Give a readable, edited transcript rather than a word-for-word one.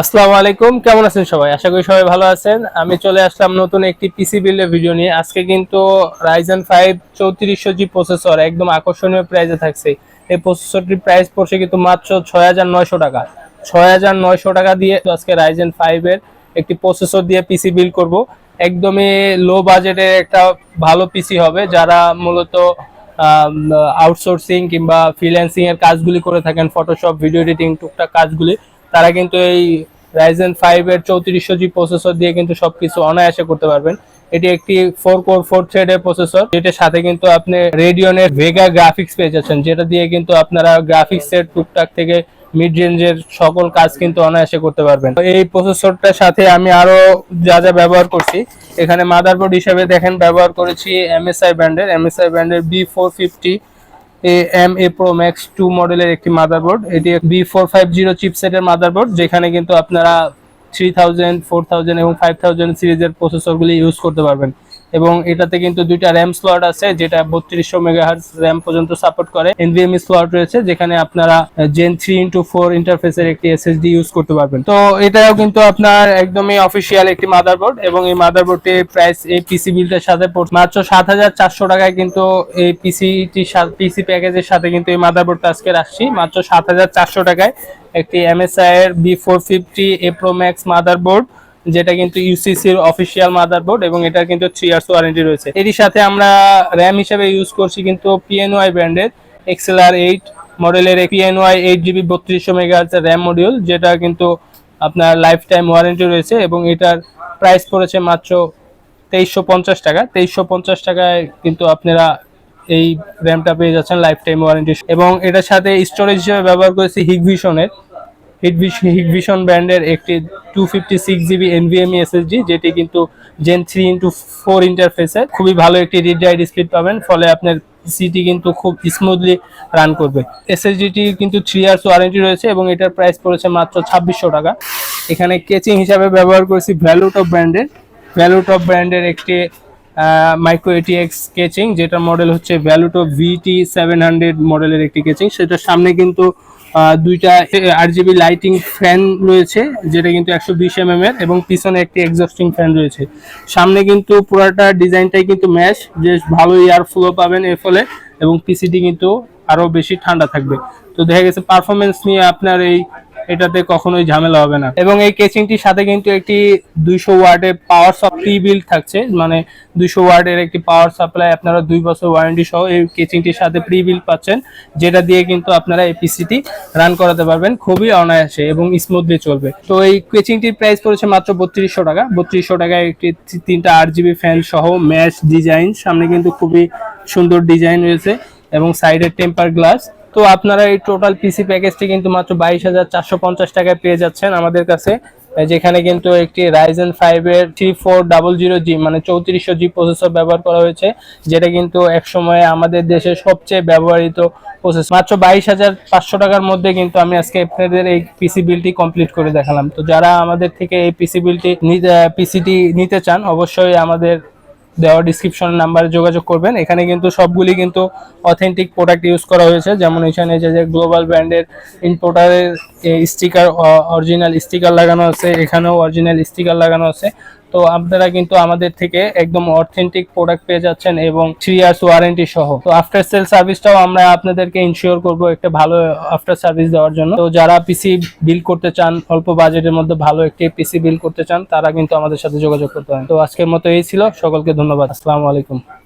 আসসালামু আলাইকুম, কেমন আছেন সবাই? আশা করি সবাই ভালো আছেন। আমি চলে আসলাম নতুন একটি পিসি বিল্ডের ভিডিও নিয়ে। আজকে কিন্তু Ryzen 5 3400G প্রসেসর একদম আকর্ষণীয় প্রাইসে থাকছে। এই প্রসেসরটির প্রাইস পড়ছে কিন্তু মাত্র 6900 টাকা। 6900 টাকা দিয়ে আজকে Ryzen 5 এর একটি প্রসেসর দিয়ে পিসি বিল্ড করব। একদমই লো বাজেটের একটা ভালো পিসি হবে। যারা মূলত আউটসোর্সিং কিংবা ফ্রিল্যান্সিং এর কাজগুলি করে থাকেন, ফটোশপ, ভিডিও এডিটিং, টুকটাক কাজগুলি, তারা কিন্তু এই Ryzen 5 এর 3400G প্রসেসর দিয়ে কিন্তু সবকিছু অনায়াসে করতে পারবেন। এটি একটি 4 কোর 4 থ্রেডের প্রসেসর, যেটার সাথে কিন্তু আপনি রেডিয়নের ভেগা গ্রাফিক্স পেয়ে যাচ্ছেন, যেটা দিয়ে কিন্তু আপনারা গ্রাফিক্সের টুকটাক থেকে মিড রেঞ্জের সকল কাজ কিন্তু অনায়াসে করতে পারবেন। এই প্রসেসরটার সাথে আমি আরো যা যা ব্যবহার করছি, এখানে মাদারবোর্ড হিসেবে দেখেন ব্যবহার করেছি MSI ব্র্যান্ডের B450 MA Pro Max 2 মডেলের একটি মাদারবোর্ড। এটি B450 চিপসেটের মাদারবোর্ড, যেখানে কিন্তু আপনারা 3000, 4000 এবং 5000 সিরিজের প্রসেসরগুলি ইউজ করতে পারবেন। এবং এটাতে কিন্তু দুইটা র্যাম স্লট আছে, যেটা 3200 মেগাহার্টজ র্যাম পর্যন্ত সাপোর্ট করে। NVMe স্লট রয়েছে, যেখানে আপনারা Gen 3x4 ইন্টারফেসের একটি SSD ইউজ করতে পারবেন। তো এটাও কিন্তু আপনার একদমই অফিসিয়াল একটি মাদারবোর্ড, এবং এই মাদারবোর্ডটির প্রাইস এই পিসি বিল্ডের সাথে মাত্র 7400 টাকায়। কিন্তু এই পিসি প্যাকেজের সাথে কিন্তু এই মাদারবোর্ডটা আজকে আসছি মাত্র 7400 টাকায়। একটি MSI এর B450 A Pro Max motherboard, যেটা কিন্তু ইউসিসির অফিসিয়াল মাদারবোর্ড, এবং এটার কিন্তু 3 ইয়ার্স ওয়ারেন্টি রয়েছে। এর সাথে আমরা র্যাম হিসেবে ইউজ করছি কিন্তু PNY ব্র্যান্ডের XLR 8 মডেলের PNY 8GB 3200 megahertz RAM module, যেটা কিন্তু আপনার লাইফ টাইম ওয়ারেন্টি রয়েছে। এবং এটার প্রাইস পড়েছে মাত্র 2350 টাকা। 2350 টাকায় কিন্তু আপনারা এই র্যামটা পেয়ে যাচ্ছেন লাইফ টাইম ওয়ারেন্টি। এবং এটার সাথে স্টোরেজ হিসেবে ব্যবহার করেছি হিগভিশন ব্র্যান্ডের একটি 256GB NVMe SSD, যেটি কিন্তু Gen 3x4 ইন্টারফেসে খুবই ভালো একটি রিড রাইট স্পিড পাবেন, ফলে আপনার পিসিটি কিন্তু খুব স্মুথলি রান করবে। SSDটি কিন্তু 3 ইয়ার্স ওয়ারেন্টি রয়েছে, এবং এটার প্রাইস পড়েছে মাত্র 2600 টাকা। এখানে কেচিং হিসাবে ব্যবহার করেছি ভ্যালুটপ ব্র্যান্ডের একটি মাইক্রো ATX কেচিং, যেটা মডেল হচ্ছে ভ্যালুটপ VT700 মডেলের একটি কেচিং। সেটার সামনে কিন্তু দুইটা RGB লাইটিং ফ্যান রয়েছে, যেটা কিন্তু 120 mm এর, এবং পিছনে একটি এক্সস্টিং ফ্যান রয়েছে। সামনে কিন্তু পুরোটা ডিজাইনটাই কিন্তু ম্যাশ, বেশ ভালো এয়ার ফ্লো পাবেন এর ফলে, এবং পিসিটি কিন্তু আরো বেশি ঠান্ডা থাকবে। তো দেখা গেছে পারফরমেন্স নিয়ে আপনার এটাতে কখনোই ঝামেলা হবে না। এবং এই কেচিংটির সাথে কিন্তু একটি 200 ওয়াটের পাওয়ার সাপ্লাই বিল্ড থাকছে, মানে 200 ওয়াটের একটি পাওয়ার সাপ্লাই আপনারা 2 বছর ওয়ারেন্টি সহ এই কেচিংটির সাথে প্রি বিল্ড পাচ্ছেন, যেটা দিয়ে কিন্তু আপনারা এই পিসিটি রান করাতে পারবেন খুবই অনায়াসে এবং স্মুথলি চলবে। তো এই কেচিংটির প্রাইস পড়েছে মাত্র 3200 টাকা। 3200 টাকায় একটি 3টা RGB ফ্যান সহ ম্যাশ ডিজাইন, সামনে কিন্তু খুবই সুন্দর ডিজাইন রয়েছে, এবং সাইডের টেম্পার গ্লাস। তো আপনারা এই টোটাল পিসি প্যাকেজটি কিন্তু মাত্র 22450 টাকায় পেয়ে যাচ্ছেন আমাদের কাছে, যেখানে কিন্তু একটি Ryzen 5 এর 3400G মানে 3400G প্রসেসর ব্যবহার করা হয়েছে, যেটা কিন্তু একসময়ে আমাদের দেশের সবচেয়ে ব্যবহৃত প্রসেসর। মাত্র 22500 টাকার মধ্যে কিন্তু আমি আজকে আপনাদের এই পিসি বিলটি কমপ্লিট করে দেখালাম। তো যারা আমাদের থেকে এই পিসিটি নিতে চান, অবশ্যই আমাদের দেওয়া ডিসক্রিপশন নাম্বারে যোগাযোগ করবেন। এখানে কিন্তু সবগুলি কিন্তু অথেন্টিক প্রোডাক্ট ইউজ করা হয়েছে, যেমন এখানে যে গ্লোবাল ব্র্যান্ডের ইম্পোর্টারের স্টিকার, অরিজিনাল স্টিকার লাগানো আছে, এখানেও অরিজিনাল স্টিকার লাগানো আছে। তো আপনারা কিন্তু আমাদের থেকে একদম অথেন্টিক প্রোডাক্ট পেয়ে যাচ্ছেন, এবং 3 ইয়ার্স ওয়ারেন্টি সহ। তো আফটার সেল সার্ভিসটাও আমরা আপনাদেরকে ইনশিওর করব একটা ভালো আফটার সার্ভিস দেওয়ার জন্য। তো যারা পিসি বিল করতে চান, অল্প বাজেটের মধ্যে ভালো একটি পিসি বিল করতে চান, তারা কিন্তু আমাদের সাথে যোগাযোগ করতে পারেন। তো আজকের মতো এই ছিল, সকলকে ধন্যবাদ। আসসালামু আলাইকুম।